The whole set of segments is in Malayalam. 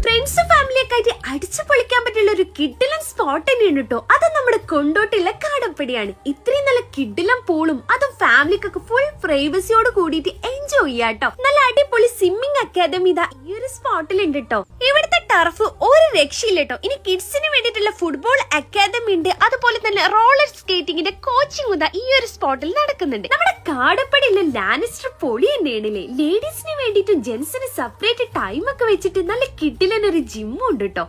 ഫ്രണ്ട്സ് ഫാമിലിയൊക്കെ ആയിട്ട് അടിച്ചു പൊളിക്കാൻ പറ്റുള്ള ഒരു കിഡിലൻ സ്പോട്ട് തന്നെയാണ് കേട്ടോ. അത് നമ്മുടെ കൊണ്ടോട്ടിലെ കാടപ്പടിയാണ്. ഇത്രയും നല്ല കിഡിലൻ പൂളും അതും ഫാമിലിക്കൊക്കെ ഫുൾ പ്രൈവസിയോട് കൂടിയിട്ട് എൻജോയ് ചെയ്യാട്ടോ. നല്ല അടിപൊളി സ്വിമ്മിംഗ് അക്കാദമി ഇതാ ഈ ഒരു സ്പോട്ടിലുണ്ട് കേട്ടോ. ഇവിടുത്തെ ടർഫ് ഒരു രക്ഷയില്ല കേട്ടോ. ഇനി കിഡ്സിന് വേണ്ടിയിട്ടുള്ള ഫുട്ബോൾ അക്കാദമി ഉണ്ട്. അതുപോലെ തന്നെ റോളർ സ്കേറ്റിംഗിന്റെ കോച്ചിങ് ഇതാ ഈ ഒരു സ്പോട്ടിൽ നടക്കുന്നുണ്ട്. നമ്മുടെ കാടപ്പടിയിലെ ലാനിസ്റ്റർ പൊളി തന്നെയാണല്ലേ. ലേഡീസിന് വേണ്ടിയിട്ടും ജെന്റ്സിന് സെപ്പറേറ്റ് ടൈം ഒക്കെ വെച്ചിട്ട് നല്ല കിഡിലൻ ഒരു ജിമ്മും ഉണ്ട് കേട്ടോ.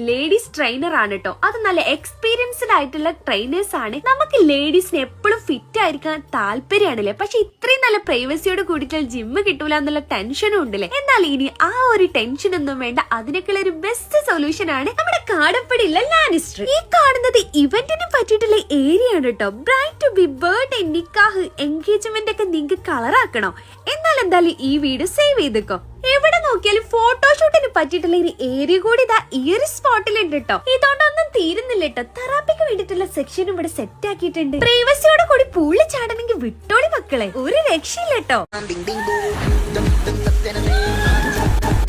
ലേഡീസ് ട്രെയിനർ ആണ് കേട്ടോ. അത് നല്ല എക്സ്പീരിയൻസ്ഡ് ആയിട്ടുള്ള ട്രെയിനേഴ്സ് ആണ്. നമുക്ക് ലേഡീസിന് എപ്പോഴും ഫിറ്റ് ആയിരിക്കാൻ താല്പര്യമാണല്ലേ. പക്ഷെ ഇത്രയും നല്ല പ്രൈവസിയോട് കൂടിയിട്ടുള്ള ജിമ്മ് കിട്ടൂല എന്നുള്ള ടെൻഷനും ഉണ്ടല്ലേ. എന്നാൽ ഇനി ആ ഒരു ടെൻഷൻ ഒന്നും വേണ്ട. അതിനൊക്കെയുള്ള ഒരു ബെസ്റ്റ് സൊല്യൂഷൻ ആണ് നമ്മുടെ കാടപ്പടിയിലെ ലാനിസ്റ്റർ. ഈ കാണുന്നത് ഇവന്റിന് പറ്റിയിട്ടുള്ള ഏരിയ ആണ് കേട്ടോ. ബ്രൈറ്റ് ടു ബി ബർത്ത്ഡേ, നിക്കാഹ്, എൻഗേജ്മെന്റ് ഒക്കെ നിങ്ങൾക്ക് കളറാക്കണോ? എന്നാൽ എന്തായാലും ഈ വീഡിയോ സേവ് ചെയ്തേക്കോ. എവിടെ നോക്കിയാലും ഫോട്ടോഷൂട്ടിന് പറ്റിയിട്ടുള്ള ഒരു ഏരിയ കൂടി ഇതാ ഈ ഒരു സ്പോട്ടിലുണ്ട് കേട്ടോ. ഇതോണ്ടൊന്നും തീരുന്നില്ല കേട്ടോ. തെറാപ്പിക്ക് വേണ്ടിയിട്ടുള്ള സെക്ഷൻ ഇവിടെ സെറ്റ് ആക്കിയിട്ടുണ്ട്. പ്രൈവസിയോടെ കൂടി പൂളിൽ ചാടണമെങ്കിൽ വിട്ടോളി മക്കളെ, ഒരു രക്ഷയില്ല കേട്ടോ.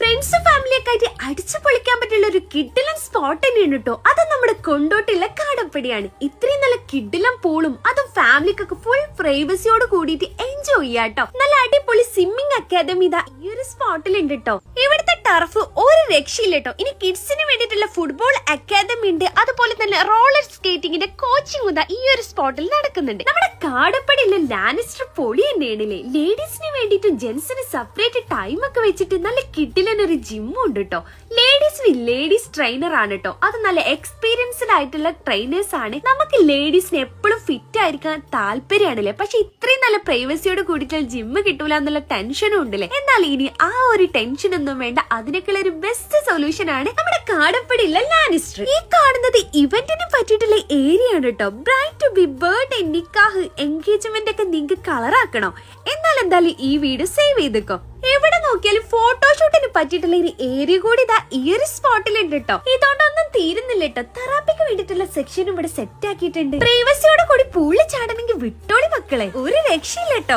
ഫ്രണ്ട്സ് ഫാമിലിയൊക്കെ ആയിട്ട് അടിച്ചു പൊളിക്കാൻ പറ്റുള്ള ഒരു കിഡിലൻ സ്പോട്ട് തന്നെയാണ് കേട്ടോ. അത് നമ്മുടെ കൊണ്ടോട്ടിലെ കാടപ്പടിയാണ്. ഇത്രയും നല്ല കിഡിലൻ പൂളും അതും ഫാമിലിക്കൊക്കെ ഫുൾ പ്രൈവസിയോട് കൂടിയിട്ട് എൻജോയ് ചെയ്യാട്ടോ. നല്ല അടിപൊളി സ്വിമ്മിംഗ് അക്കാദമി ഇതാ ഈ ഒരു സ്പോട്ടിലുണ്ട് കേട്ടോ. ഇവിടുത്തെ ടർഫ് ഒരു രക്ഷയില്ല കേട്ടോ. ഇനി കിഡ്സിന് വേണ്ടിയിട്ടുള്ള ഫുട്ബോൾ അക്കാദമി ഉണ്ട്. അതുപോലെ തന്നെ റോളർ സ്കേറ്റിംഗിന്റെ കോച്ചിങ് ഇതാ ഈ ഒരു സ്പോട്ടിൽ നടക്കുന്നുണ്ട്. നമ്മുടെ കാടപ്പടിയിലെ ലാനിസ്റ്റർ പൊളി തന്നെയാണല്ലേ. ലേഡീസിന് വേണ്ടിയിട്ടും ജെന്റ്സിന് സെപ്പറേറ്റ് ടൈം ഒക്കെ വെച്ചിട്ട് നല്ല കിഡിലൻ ഒരു ജിമ്മും ഉണ്ട് കേട്ടോ. ലേഡീസ് ട്രെയിനർ ആണ് കേട്ടോ. അത് നല്ല എക്സ്പീരിയൻസ്ഡ് ആയിട്ടുള്ള ട്രെയിനേഴ്സ് ആണ്. നമുക്ക് ലേഡീസിന് എപ്പോഴും ഫിറ്റ് ആയിരിക്കാൻ താല്പര്യമാണല്ലേ. പക്ഷെ ഇത്രയും നല്ല പ്രൈവസിയോട് കൂടിയിട്ടുള്ള ജിമ്മ് കിട്ടൂല എന്നുള്ള ടെൻഷനും ഉണ്ടല്ലേ. എന്നാൽ ഇനി ആ ഒരു ടെൻഷൻ ഒന്നും വേണ്ട. അതിനൊക്കെയുള്ള ഒരു ബെസ്റ്റ് സൊല്യൂഷൻ ആണ് നമ്മുടെ കാടപ്പടിയിലെ ലാനിസ്റ്റർ. ഈ കാണുന്നത് ഇവന്റിന് പറ്റിയിട്ടുള്ള ഏരിയ ആണ് കേട്ടോ. ബ്രൈറ്റ് ടു ബി ബർത്ത്ഡേ, നിക്കാഹ്, എൻഗേജ്മെന്റ് ഒക്കെ നിങ്ങൾക്ക് കളറാക്കണോ? എന്നാൽ എന്തായാലും ഈ വീഡിയോ സേവ് ചെയ്തേക്കോ. എവിടെ നോക്കിയാലും ഫോട്ടോഷൂട്ടിന് പറ്റിയിട്ടുള്ള ഒരു ഏരിയ കൂടി ഇതാ ഈ ഒരു സ്പോട്ടിലുണ്ട് കേട്ടോ. ഇതോണ്ടൊന്നും തീരുന്നില്ല കേട്ടോ. തെറാപ്പിക്ക് വേണ്ടിയിട്ടുള്ള സെക്ഷൻ ഇവിടെ സെറ്റ് ആക്കിയിട്ടുണ്ട്. പ്രൈവസിയോടെ കൂടി പൂളിൽ ചാടണമെങ്കിൽ വിട്ടോളി മക്കളെ, ഒരു രക്ഷയില്ല കേട്ടോ.